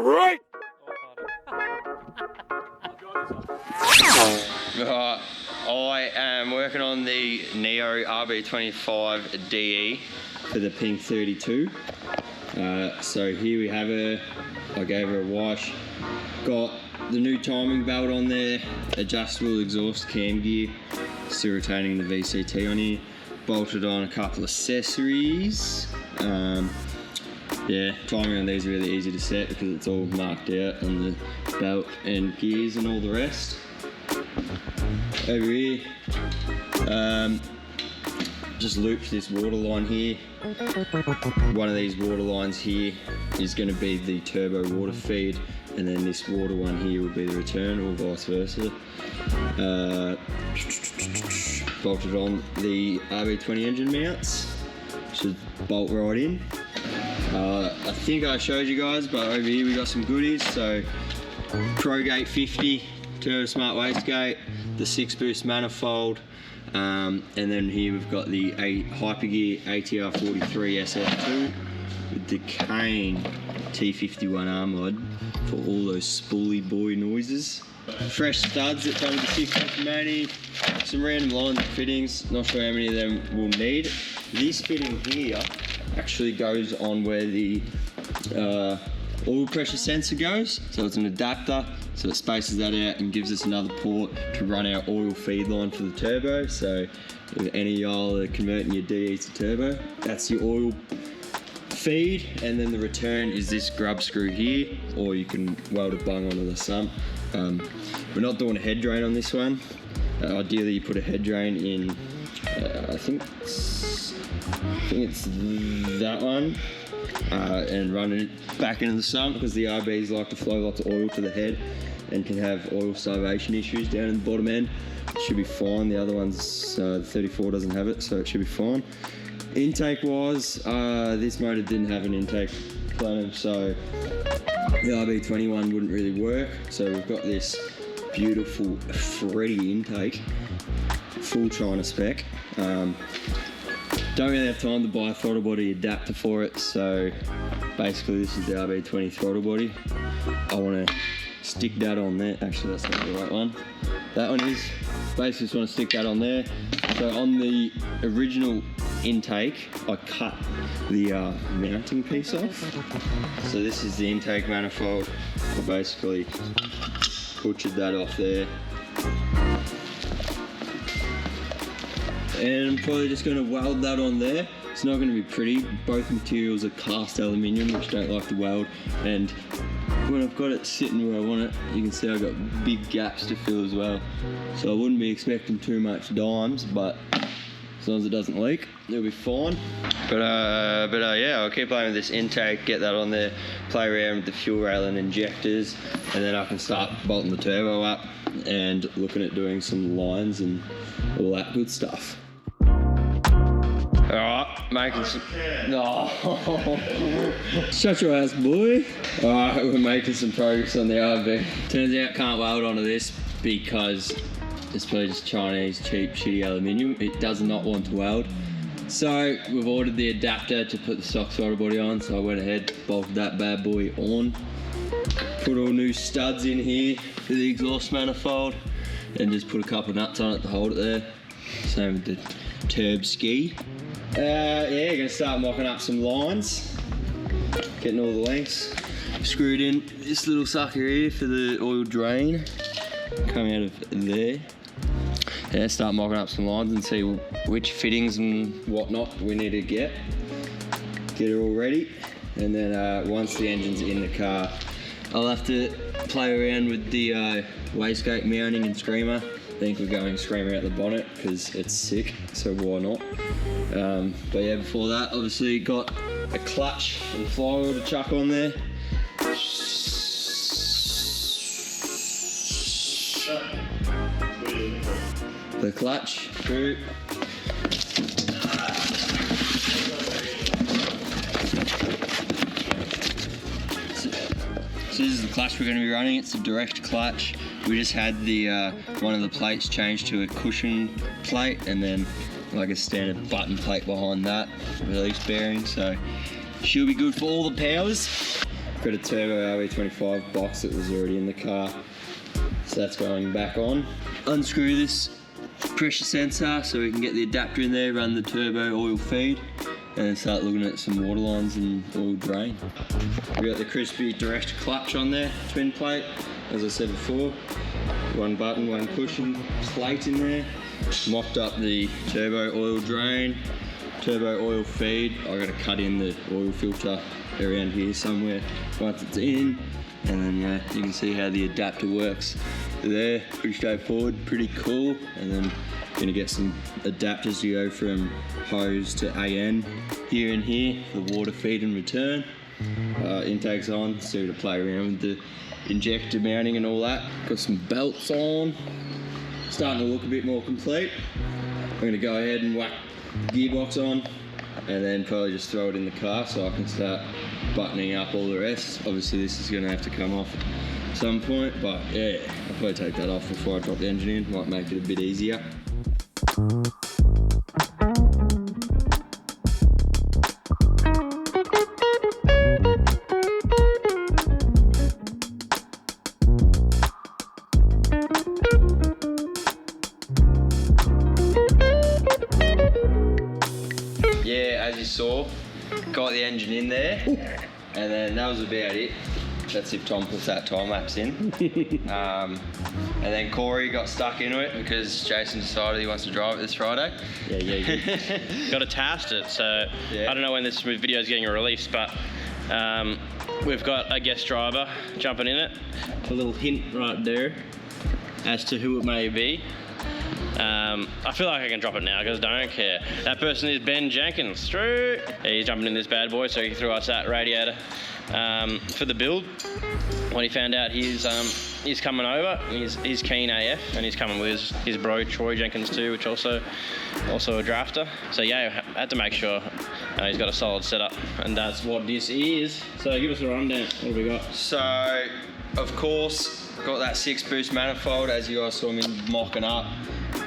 Right. I am working on the Neo RB25 DE for the Pink 32. So here we have her. I gave her a wash. Got the new timing belt on there, adjustable exhaust cam gear, still retaining the VCT on here. Bolted on a couple of accessories. Yeah, timing on these are really easy to set because it's all marked out on the belt and gears and all the rest. Over here, just looped this water line here. One of these water lines here is going to be the turbo water feed, and then this water one here will be the return, or vice versa. Bolted on the RB20 engine mounts, should bolt right in. I think I showed you guys, but over here we got some goodies. So ProGate 50 Turbo Smart Wastegate, the 6-boost manifold, and then here we've got the Hypergear ATR43 SF2 with the Kane T51R mod for all those spoolie boy noises. Fresh studs that come with the 6-inch Mani, some random lines and fittings, not sure how many of them we'll need. This fitting here actually goes on where the oil pressure sensor goes, so it's an adapter, so it spaces that out and gives us another port to run our oil feed line for the turbo. So if any of y'all are converting your DE to turbo, that's your oil feed, and then the return is this grub screw here, or you can weld a bung onto the sump. We're not doing a head drain on this one. Ideally you put a head drain in, I think it's that one, and run it back into the sump, because the RBs like to flow lots of oil to the head and can have oil starvation issues down in the bottom end. It should be fine. The other one's, the 34 doesn't have it, so it should be fine. Intake wise, this motor didn't have an intake plenum, so the RB21 wouldn't really work. So we've got this beautiful Freddy intake, full China spec. Don't really have time to buy a throttle body adapter for it, so basically this is the RB20 throttle body. I want to stick that on there. Actually, that's not the right one. That one is. Basically just want to stick that on there. So on the original intake, I cut the mounting piece off. So this is the intake manifold. I basically butchered that off there. And I'm probably just going to weld that on there. It's not going to be pretty. Both materials are cast aluminium, which don't like to weld. And when I've got it sitting where I want it, you can see I've got big gaps to fill as well. So I wouldn't be expecting too much dimes, but as long as it doesn't leak, it'll be fine. But yeah, I'll keep playing with this intake, get that on there, play around with the fuel rail and injectors, and then I can start bolting the turbo up and looking at doing some lines and all that good stuff. Alright, making some... No. Shut your ass, boy. Alright, we're making some progress on the RB. Turns out can't weld onto this because it's probably just Chinese cheap shitty aluminium. It does not want to weld. So we've ordered the adapter to put the stock throttle body on, so I went ahead, bolted that bad boy on. Put all new studs in here for the exhaust manifold, and just put a couple of nuts on it to hold it there. Same with the turb ski. Yeah, gonna start mocking up some lines, getting all the lengths. Screwed in this little sucker here for the oil drain, coming out of there. Yeah, start mocking up some lines and see which fittings and whatnot we need to get it all ready. And then once the engine's in the car, I'll have to play around with the wastegate mounting and screamer. I think we're going screamer out the bonnet because it's sick, so why not? But yeah, before that, obviously got a clutch and flywheel to chuck on there. The clutch through. So this is the clutch we're going to be running. It's a direct clutch. We just had the one of the plates changed to a cushion plate, and then like a standard button plate behind that, release bearing. So she'll be good for all the powers. Got a turbo RB25 box that was already in the car, so that's going back on. Unscrew this pressure sensor so we can get the adapter in there, run the turbo oil feed, and then start looking at some water lines and oil drain. We got the crispy direct clutch on there, twin plate, as I said before. One button, one cushion, plate in there. Mocked up the turbo oil drain, turbo oil feed. I got to cut in the oil filter around here somewhere once it's in, and then yeah, you can see how the adapter works there. Pretty straightforward, pretty cool. And then gonna get some adapters to go from hose to AN here and here, the water feed and return. Intakes on, so to play around with the injector mounting and all that. Got some belts on, starting to look a bit more complete. I'm gonna go ahead and whack gearbox on, and then probably just throw it in the car so I can start buttoning up all the rest. Obviously this is gonna have to come off at some point, but yeah, I'll probably take that off before I drop the engine in, might make it a bit easier. Yeah, as you saw, got the engine in there, and then that was about it. That's if Tom puts that time lapse in. And then Corey got stuck into it because Jason decided he wants to drive it this Friday. Yeah. Got to test it, so yeah. I don't know when this video is getting released, but we've got a guest driver jumping in it. A little hint right there as to who it may be. I feel like I can drop it now because I don't care. That person is Ben Jenkins. True. Yeah, he's jumping in this bad boy, so he threw us that radiator for the build. When he found out he's coming over, he's keen AF, and he's coming with his bro Troy Jenkins too, which also a drafter. So yeah, I had to make sure he's got a solid setup, and that's what this is. So give us a rundown. What have we got? So of course got that 6-boost manifold as you guys saw me mocking up.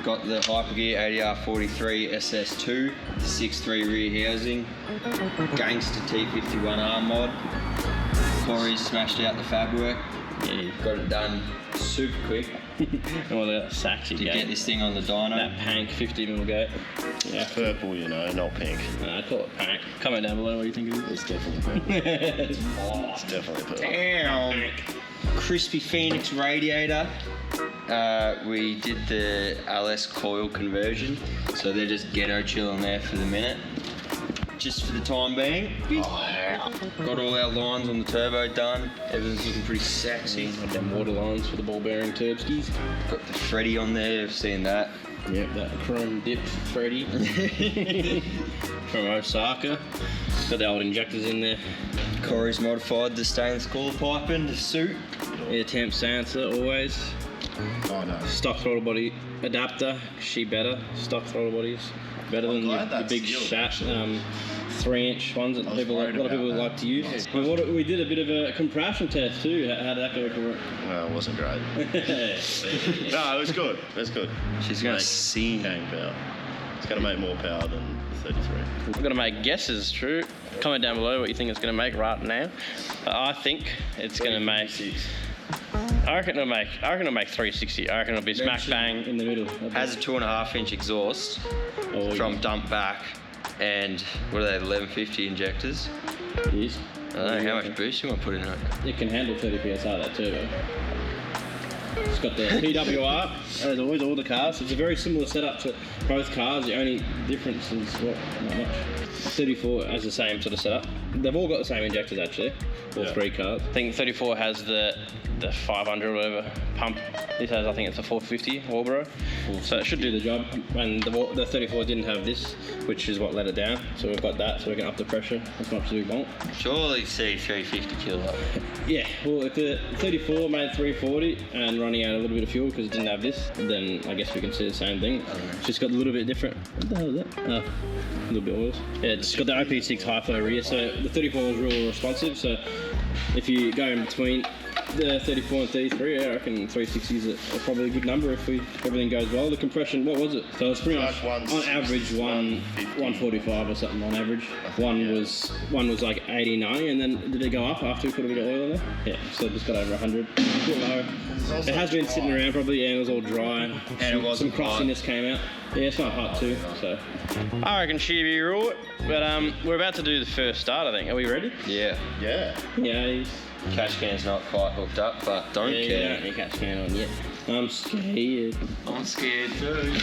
Got the Hypergear ADR43 SS2, 6.3 rear housing, Gangster T51R mod. Corey smashed out the fab work. Yeah, got it done super quick. And all the sacks to get this thing on the dyno. That pink 50mm gate. Yeah, purple, you know, not pink. I call it pink. Comment down below what you think it is. It's definitely purple. It's definitely purple. Damn. Crispy Phoenix radiator. We did the LS coil conversion, so they're just ghetto chilling there for the minute. Just for the time being. Got all our lines on the turbo done. Everything's looking pretty sexy. Got them water lines for the ball bearing turbskis. Got the Freddy on there, I've seen that. Yep, that chrome dipped Freddy from Osaka. Got the old injectors in there. Corey's modified the stainless cooler piping to suit. Air temp sensor always. Oh no. Stock throttle body adapter, she better. Stock throttle bodies better than the big shat 3-inch ones that a lot of people like to use. Yeah. We did a bit of a compression test too. How did that go? Well, it wasn't great. No, it was good. It was good. She's gonna sing. Power. It's gonna make more power than 33. We're gonna make guesses, true. Comment down below what you think it's gonna make right now. I think it's gonna make. I reckon it'll make 360. I reckon it'll be smack bang in the middle. Has a 2.5-inch exhaust from dump back, and what are they? 1150 injectors. Yes. I don't know how much boost you want to put in it. It can handle 30 psi that turbo. It's got the PWR, as always, all the cars. It's a very similar setup to both cars. The only difference is what? Not much. 34 has the same sort of setup. They've all got the same injectors actually, all three cars. I think 34 has the 500 or whatever pump. This has, I think it's a 450 Walbro. So it should do the job. And the 34 didn't have this, which is what let it down. So we've got that, so we can up the pressure as much as we want. Surely see 350 kilowatt. Yeah, well if the 34 made 340 and running out a little bit of fuel because it didn't have this, then I guess we can see the same thing. It's just got a little bit different. What the hell is that? A little bit of oils. Yeah, it's got the OP6 high flow rear, so the 34 is real responsive. So if you go in between the 34 and 33, yeah, I reckon 360s are probably a good number if everything goes well. The compression, what was it? So it's pretty much on average 145 or something on average. One was like 80, 90, and then did it go up after we put a bit of oil in there? Yeah, so it just got over 100. A bit low. It has been sitting around probably, yeah, and it was all dry. And it wasn't some crossiness came out. Yeah, it's not hot too, so. I reckon Shibi rule it, but we're about to do the first start, I think. Are we ready? Yeah. Yeah. Yeah. Catch can's not quite hooked up, but don't care. Yeah, catch can on yet. I'm scared. I'm scared too.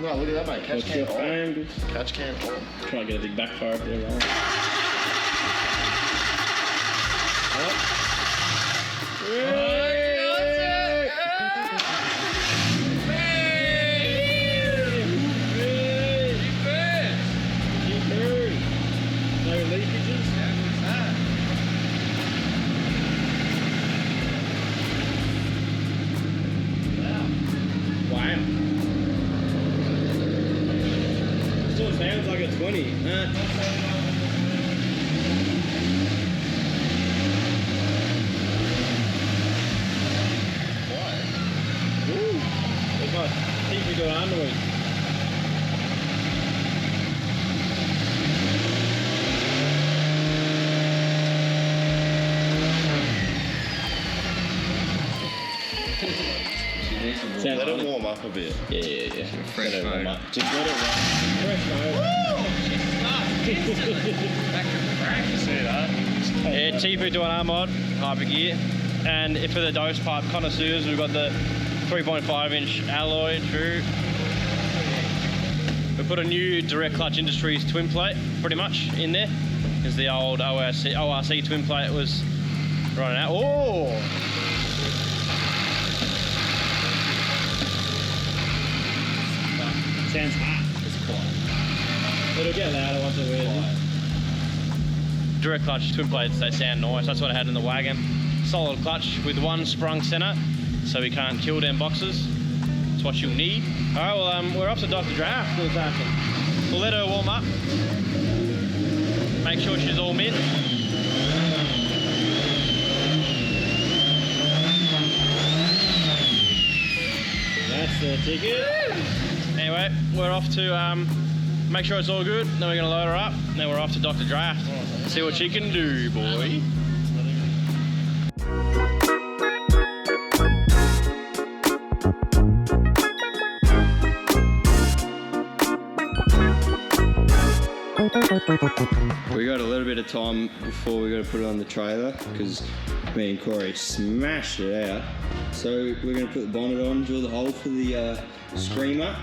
No, look at that, mate. Catch What's can your on. phone? Catch can on. Try and get a big backfire up there, right? No leakages? Wow. Still sounds like a 20. Ooh, it's like TV to underwear. Let it warm up a bit. Yeah. Fresh mode. Just let it run. Fresh mode. See that? Yeah, T-Food doing our mod, hyper gear. And if for the dose pipe connoisseurs, we've got the 3.5 inch alloy true. We put a new Direct Clutch Industries twin plate pretty much in there, because the old ORC twin plate was running out. Oh! Sounds hot. It's quiet. It'll get louder once it wears. Direct clutch twin plates, they sound nice. That's what I had in the wagon. Solid clutch with one sprung center, so we can't kill them boxes. It's what you'll need. All right, well, we're off to Dr. Draft this afternoon. We'll let her warm up. Make sure she's all mint. That's the ticket. Anyway, we're off to make sure it's all good, then we're going to load her up, then we're off to Dr. Draft. See what she can do, boy. We got a little bit of time before we got to put it on the trailer because me and Corey smashed it out. So we're going to put the bonnet on, drill the hole for the screamer.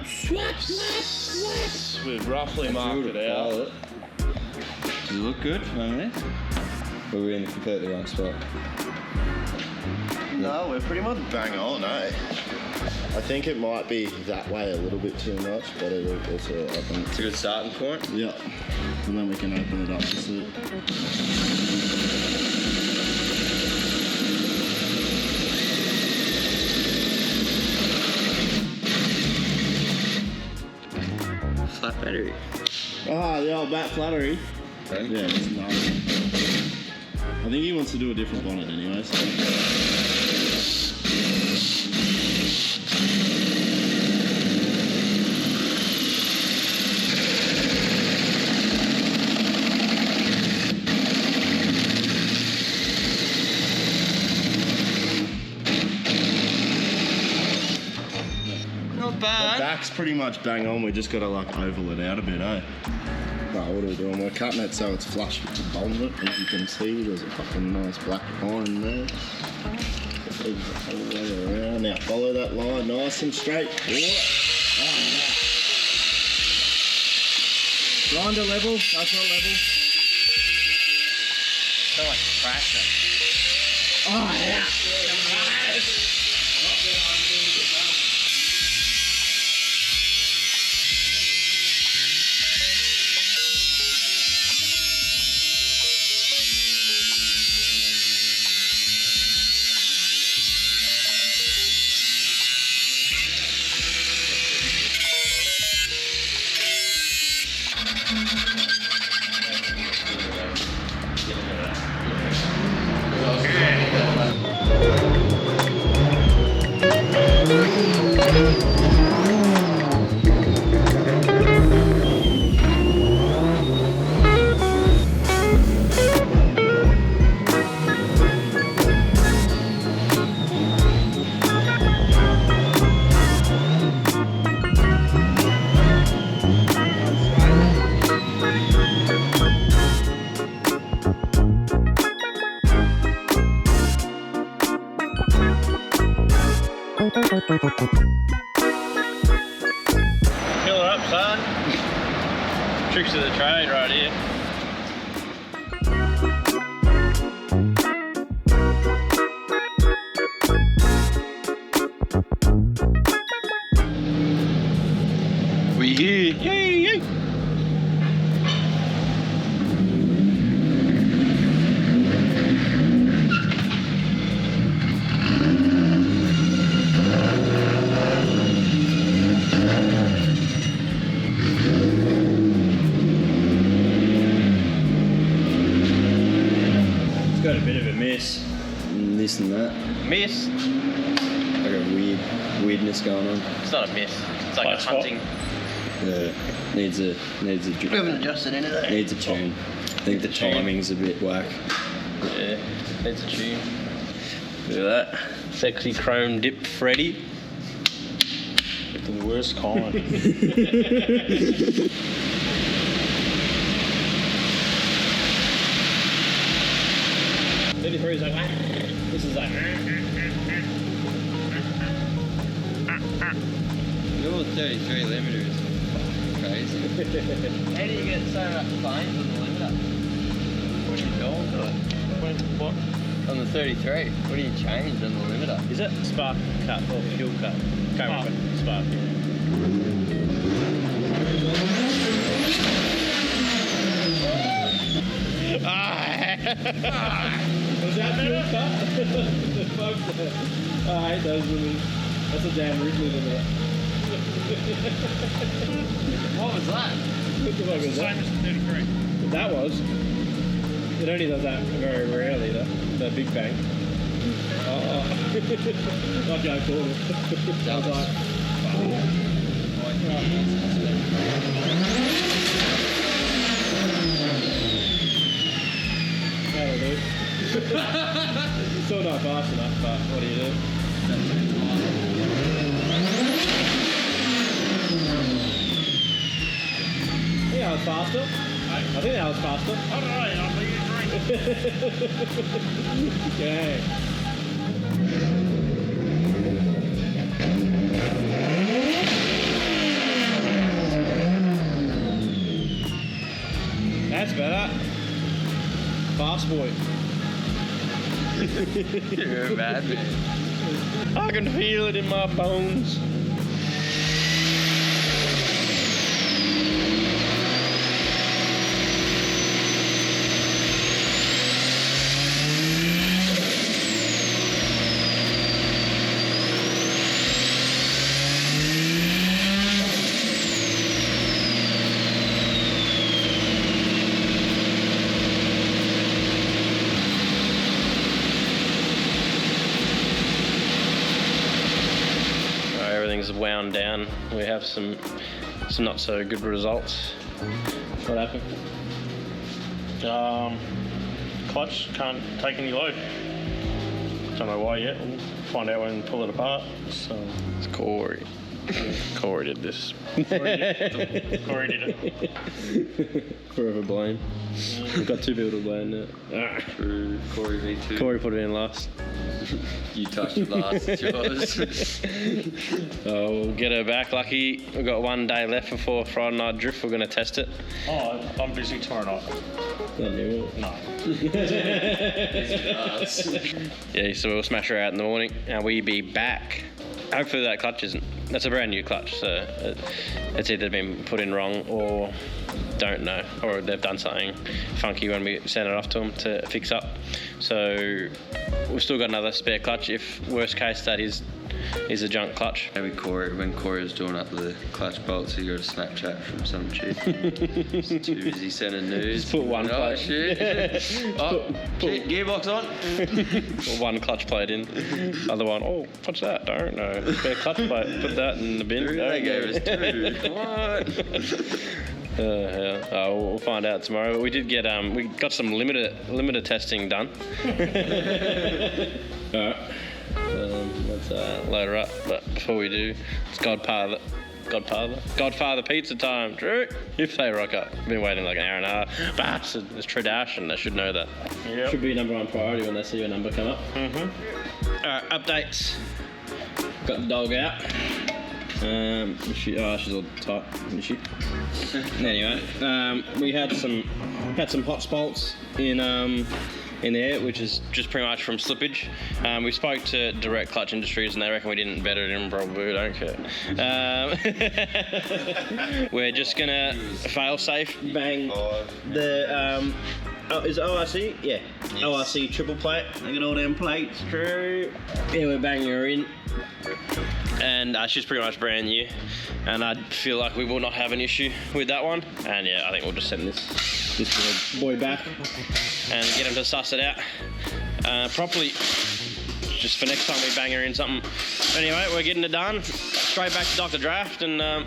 We've roughly marked it out. Does it look good from there? Or are we in the completely wrong spot? No, we're pretty much bang on, eh? I think it might be that way a little bit too much, but it'll also open. It's a good starting point. Yeah. And then we can open it up to see. Flat battery. Ah, the old bat flattery. Okay. Yeah, it's nice. I think he wants to do a different bonnet anyway, so. Not bad. The back's pretty much bang on, we just gotta like oval it out a bit, eh? Right, what are we doing? We're cutting it so it's flush with the bonnet. As you can see, there's a fucking nice black line there. All the way around. Now follow that line nice and straight. Grinder level, that's not level. I feel like crashing. Oh yeah. Fill her up, son. Tricks of the trade right here. We here. Yay, yay. It's got a bit of a miss. And this and that. Miss. Like a weirdness going on. It's not a miss. It's like a hunting. Yeah. Needs a We haven't adjusted anything. needs a tune. I think the timing's a bit whack. Yeah, needs a tune. Look at that. Sexy chrome dip Freddy. The worst kind. 33 is like, this is like. Your 33 limiter is crazy. How do you get so much planes on the limiter? What are you doing to it? What? On the 33, what do you change on the limiter? Is it spark cut or fuel cut? Can't remember. Spark, yeah. Was that fuel cut? I hate those limits. That's a damn Ridley limiter. What was that? What the fuck was that? Same as the 33. That was. It only does that very rarely, the big bang. Oh. Like Joe called it. I was like, that'll do. Still not fast enough, but what do you do? I think that was faster. I think that was faster. I don't know, I'm leaving drink. Okay. That's better. Fast boy. You're a bad man. I can feel it in my bones. Everything's wound down. We have some not so good results. What happened? Clutch can't take any load. Don't know why yet. We'll find out when we pull it apart. So It's Corey. Corey did this. Corey did it. Forever blame. We've got two people to blame now. True. Corey V2. Corey put it in last. You touched it last. It's yours. Oh, we'll get her back. Lucky we've got 1 day left before Friday night drift. We're going to test it. Oh, I'm busy tomorrow night. No. Yeah, so we'll smash her out in the morning and we'll be back. Hopefully that clutch isn't. That's a brand new clutch, so it's either been put in wrong or don't know, or they've done something funky when we send it off to them to fix up. So we've still got another spare clutch if worst case that is a junk clutch. Maybe Corey, when Corey was doing up the clutch bolts, he got a Snapchat from some chick. He's too busy sending news. Just put one Oh plate. shit. Oh, shit, gearbox on. Put one clutch plate in. Other one, oh, what's that? Don't know. Spare clutch plate. Put that in the bin. Dude, they gave us two. What? Yeah. We'll find out tomorrow. But we did get we got some limiter testing done. Alright. Let's load her up. But before we do, it's Godfather pizza time. Drew, if they rock up. Been waiting like an hour and a half. Bastard, it's tradition. They should know that. Yep. Should be #1 priority when they see your number come up. Mm-hmm. Alright, updates. Got the dog out. She's all tight, isn't she? Anyway, we had some hot spots in there, which is just pretty much from slippage. We spoke to Direct Clutch Industries and they reckon we didn't bet it in, probably, we don't care. We're just gonna fail safe bang the is it ORC? Yeah. Yes. ORC triple plate. Look at all them plates, true. Yeah, we're banging her in. And she's pretty much brand new. And I feel like we will not have an issue with that one. And yeah, I think we'll just send this little boy back and get him to suss it out properly. Just for next time we bang her in something. Anyway, we're getting it done. Straight back to Dr. Draft and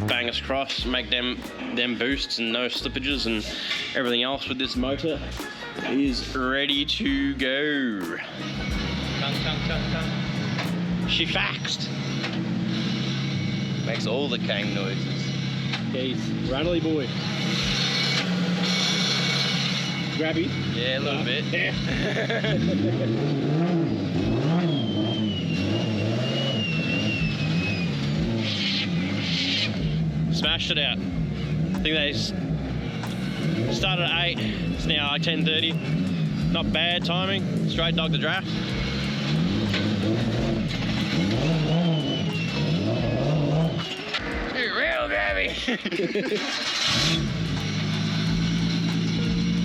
bang us across, make them boosts and no slippages and everything else with this motor is ready to go. Come. She faxed. Makes all the kang noises. He's rattly boy. Grabby? Yeah, a little bit. Yeah. Smashed it out. I think they started at 8. It's now like 10:30. Not bad timing. Straight Dog the Draft. Real grabby.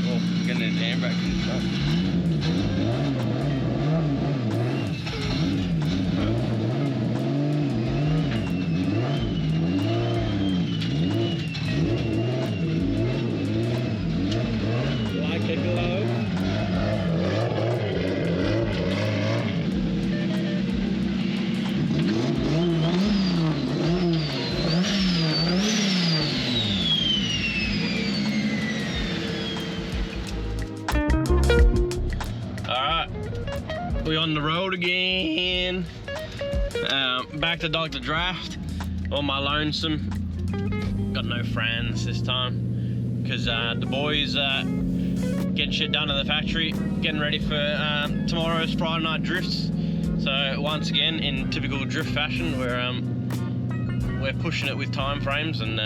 Oh, getting his handbrake in the front. Like it below. We on the road again. Back to Dr. Draft. On my lonesome. Got no friends this time. Because the boys getting shit done at the factory. Getting ready for tomorrow's Friday night drifts. So once again, in typical drift fashion, we're pushing it with time frames and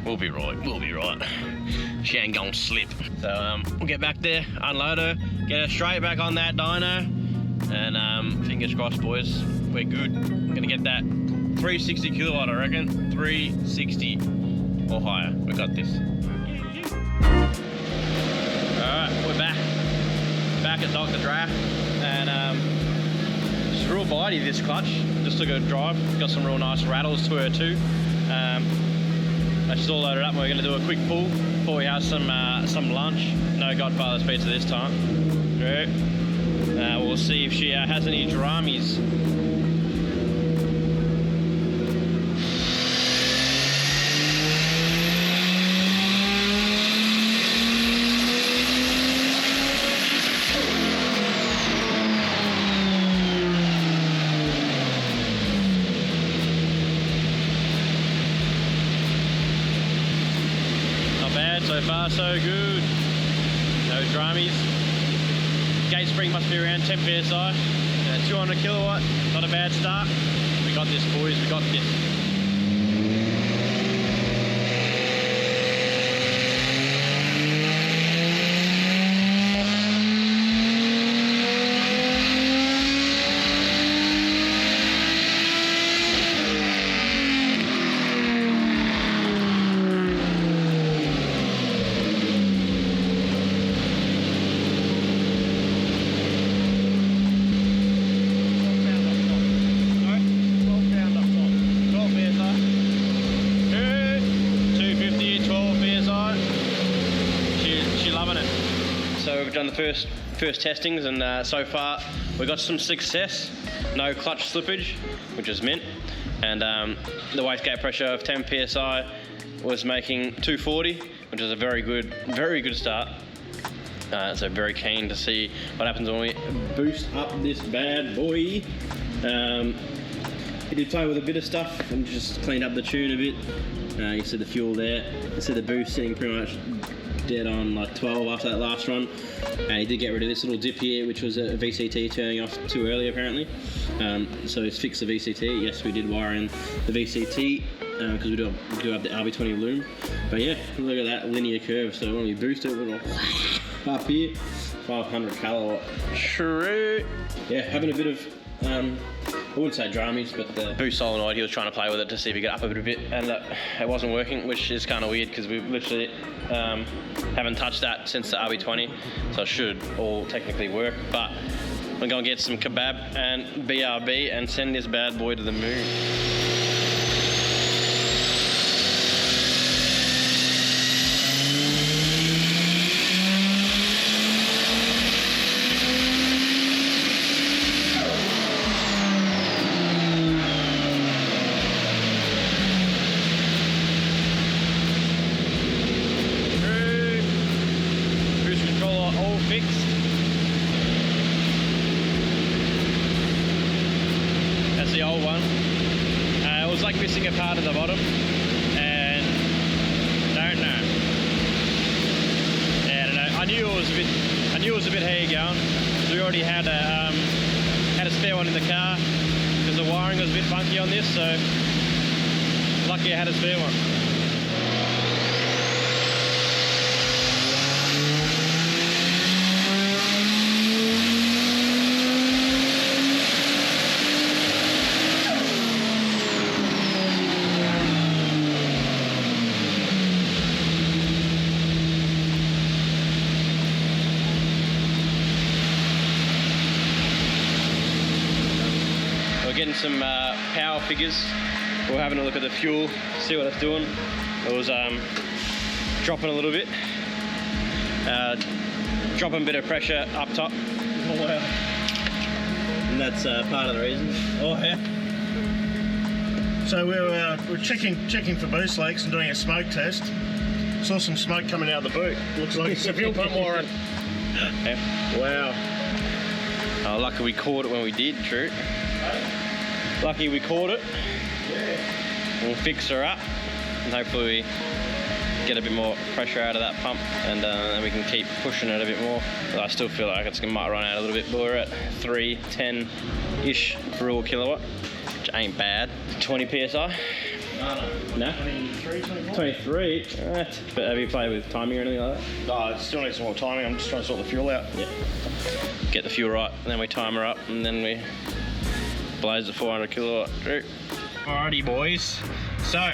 we'll be right. She ain't gonna slip. So we'll get back there, unload her, get her straight back on that dyno. And fingers crossed, boys, we're good. We're gonna get that 360 kilowatt, I reckon. 360 or higher. We got this. Alright, we're back at Dr. Draft. And she's real bitey, this clutch. Just took a drive. Got some real nice rattles to her too. She's all loaded up and we're gonna do a quick pull before we have some lunch. No Godfather's pizza this time. Right. We'll see if she has any drummies. Not bad, so far so good. No drummies. Gate spring must be around 10 psi. 200 kilowatt, not a bad start. We got this, boys, we got this. Done the first testings and so far we got some success. No clutch slippage, which is mint, and the wastegate pressure of 10 psi was making 240, which is a very good start. So very keen to see what happens when we boost up this bad boy. We did play with a bit of stuff and just cleaned up the tune a bit. You see the fuel there. You see the boost sitting pretty much dead on like 12 after that last run, and he did get rid of this little dip here, which was a VCT turning off too early apparently. So he's fixed the VCT. Yes, we did wire in the VCT because we do have the RB20 loom. But yeah, look at that linear curve. So when we boost it, we're up here, 500 kilowatt. True. Yeah, having a bit of I wouldn't say dramies, but the boost solenoid, he was trying to play with it to see if he could up it a bit, and it wasn't working, which is kind of weird because we literally haven't touched that since the RB20, so it should all technically work. But we're gonna get some kebab and BRB and send this bad boy to the moon. That's the old one. It was like missing a part at the bottom, and don't know. Yeah, I don't know. I knew it was a bit hairy going. So we already had a spare one in the car because the wiring was a bit funky on this. So lucky I had a spare one. Getting some power figures. We're having a look at the fuel, see what it's doing. It was dropping a little bit, dropping a bit of pressure up top. Oh wow! And that's part of the reason. Oh yeah. So we're checking for boost leaks and doing a smoke test. Saw some smoke coming out of the boot. Looks like it's a fuel pump wiring. Yeah. Wow. Oh, lucky we caught it when we did. True. Lucky we caught it. Yeah. We'll fix her up and hopefully we get a bit more pressure out of that pump, and then we can keep pushing it a bit more. But I still feel like it might run out a little bit, but we're at 310-ish per raw kilowatt, which ain't bad. 20 PSI? No? 23? But have you played with timing or anything like that? No, it still needs some more timing. I'm just trying to sort the fuel out. Yeah. Get the fuel right, and then we time her up, and then we blaze the 400 kilowatt. Alrighty boys, so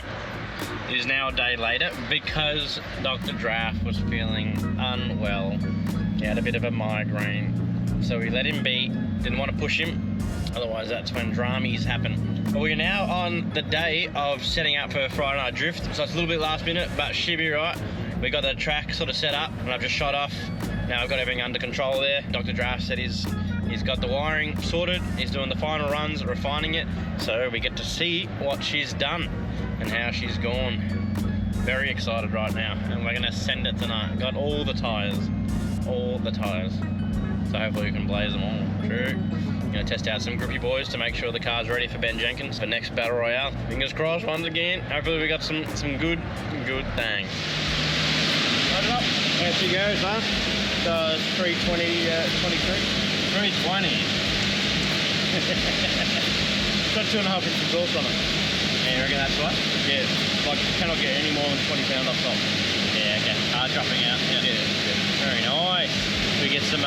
it is now a day later because Dr. Draft was feeling unwell. He had a bit of a migraine, so we let him be, didn't want to push him, otherwise that's when dramies happen. But we're now on the day of setting up for Friday Night Drift, so it's a little bit last minute, but should be right. We got the track sort of set up and I've just shot off. Now I've got everything under control there. Dr. Draft said he's got the wiring sorted, he's doing the final runs, refining it, so we get to see what she's done and how she's gone. Very excited right now, and we're gonna send it tonight. Got all the tyres. So hopefully we can blaze them all. True. Gonna test out some grippy boys to make sure the car's ready for Ben Jenkins for next Battle Royale. Fingers crossed once again. Hopefully we got some good things. Load it up. There she goes, man. So 320, 23. 320. It's got 2.5 inch exhaust on it. Yeah, you reckon that's what? Yeah, like you cannot get any more than 20 pound off top. Yeah, okay. Dropping out. Yeah. Very nice. We get some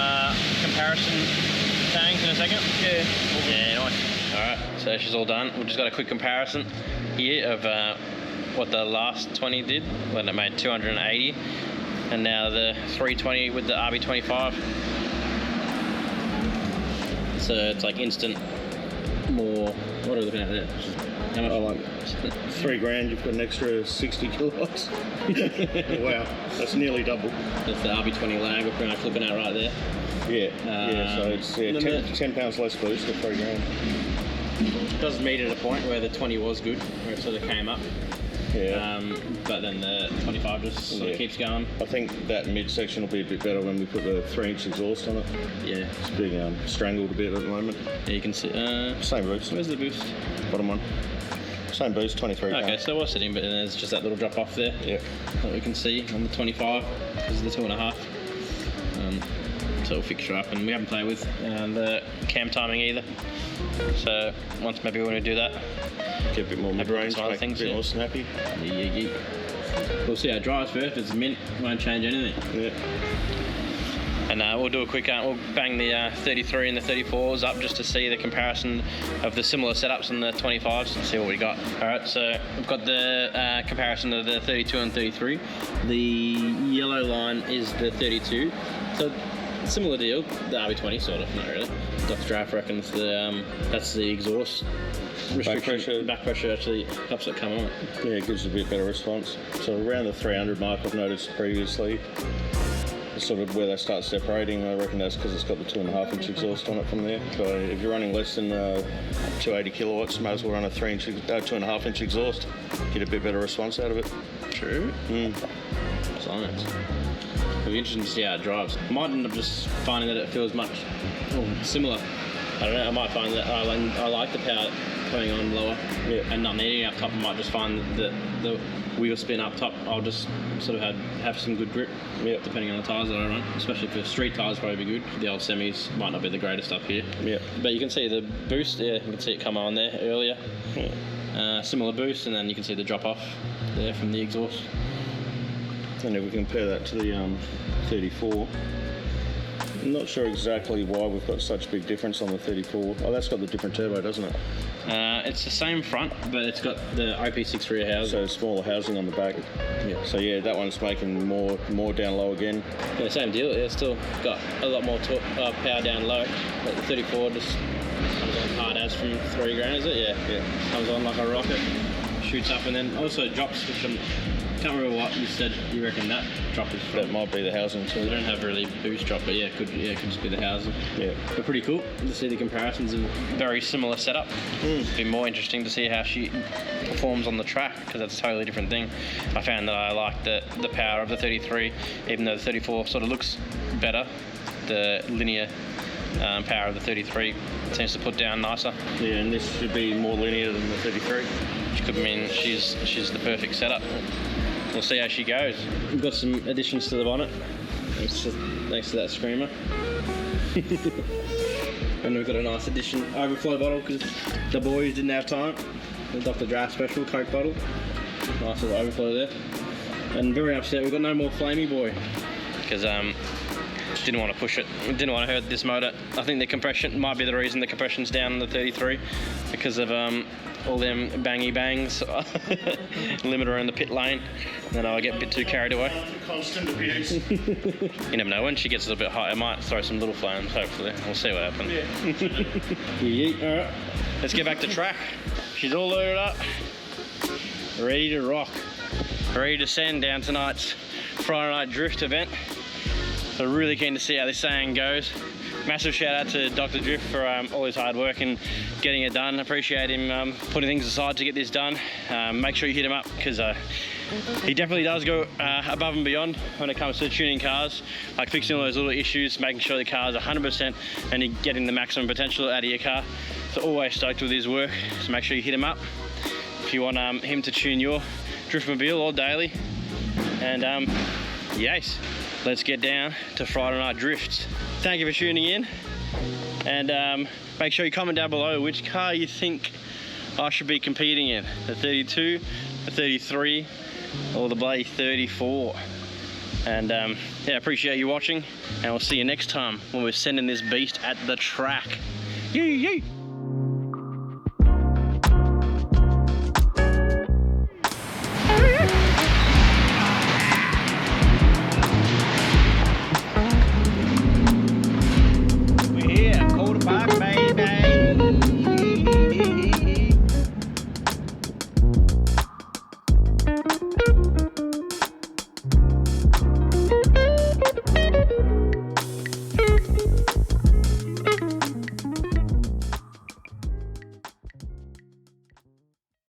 comparison tanks in a second. Yeah. Yeah, nice. Alright, so she's all done. We've just got a quick comparison here of what the last 20 did when it made 280, and now the 320 with the RB25. So it's like instant more. What are we looking at there? How much? Oh, like $3,000. You've got an extra 60 kilowatts. Wow, that's nearly double. That's the RB20 lag we're pretty much looking at right there. Yeah. So it's 10 pounds less boost at $3,000. Does meet at a point where the 20 was good, where it sort of came up. Yeah. But then the 25 just sort of keeps going. I think that midsection will be a bit better when we put the 3-inch exhaust on it. Yeah. It's being strangled a bit at the moment. Yeah, you can see. Same boost. Where's the boost? Bottom one. Same boost, 23. Okay, so we're sitting, but then there's just that little drop off there. Yeah. That we can see on the 25. This is the 2.5. So we'll fix her up, and we haven't played with the cam timing either. So once maybe we want to do that, Get a bit more mid-range, some other make things, it a bit yeah. more snappy. yeah. We'll see how it drives first. If it's mint, won't change anything. Yeah. And we'll do a quick, we'll bang the 33 and the 34s up just to see the comparison of the similar setups and the 25s and see what we got. Alright, so we've got the comparison of the 32 and 33. The yellow line is the 32. So similar deal, the RB20 sort of, not really. Dr. Draft reckons that's the exhaust restriction. Back pressure actually helps it come on. Yeah, it gives a bit better response. So around the 300 mark I've noticed previously, sort of where they start separating. I reckon that's because it's got the 2.5-inch exhaust on it from there. So if you're running less than 280 kilowatts, you might as well run a 2.5-inch exhaust. Get a bit better response out of it. True. Science. It'll be interesting to see how it drives. I might end up just finding that it feels much similar. I don't know, I might find that I like the power coming on lower and not needing it up top. I might just find that the wheel spin up top, I'll just sort of have some good grip, depending on the tyres that I run. Especially for street tyres, probably be good. The old semis might not be the greatest up here. Yeah. But you can see the boost, you can see it come on there earlier. Similar boost, and then you can see the drop off there from the exhaust. And if we compare that to the 34, I'm not sure exactly why we've got such a big difference on the 34. Oh, that's got the different turbo, doesn't it? It's the same front, but it's got the OP6 rear housing. So smaller housing on the back. Yeah. So yeah, that one's making more down low again. Yeah, same deal. It's still got a lot more power down low. But the 34 just comes on hard as from 3 grand, is it? Yeah. Comes on like a rocket, shoots up, and then also drops, which I can't remember what you said. You reckon that drop is from? That might be the housing too. They don't have really boost drop, but it could just be the housing. Yeah. But pretty cool to see the comparisons of very similar setup. It'd be more interesting to see how she performs on the track, because that's a totally different thing. I found that I like the power of the 33, even though the 34 sort of looks better. The linear power of the 33 seems to put down nicer. Yeah, and this should be more linear than the 33. Which could mean she's the perfect setup. We'll see how she goes. We've got some additions to the bonnet. It's just next to that screamer. And we've got a nice addition overflow bottle because the boys didn't have time. The Dr. Draft special Coke bottle. Nice little overflow there. And very upset we've got no more Flamey Boy because didn't want to push it. Didn't want to hurt this motor. I think the compression might be the reason the compression's down on the 33 because of all them bangy bangs, limiter in the pit lane, then I get a bit too carried away. Constant abuse. You never know, when she gets a little bit hot, I might throw some little flames, hopefully. We'll see what happens. Alright, let's get back to track. She's all loaded up, ready to rock, ready to send down tonight's Friday night drift event. So really keen to see how this thing goes. Massive shout out to Dr. Drift for all his hard work and getting it done. Appreciate him putting things aside to get this done. Make sure you hit him up because he definitely does go above and beyond when it comes to tuning cars, like fixing all those little issues, making sure the car's 100% and you're getting the maximum potential out of your car. So always stoked with his work, so make sure you hit him up if you want him to tune your Driftmobile or daily. And yes, let's get down to Friday night drifts. Thank you for tuning in, and make sure you comment down below which car you think I should be competing in, the 32, the 33, or the bloody 34. And yeah, appreciate you watching, and we'll see you next time when we're sending this beast at the track. Yee yee!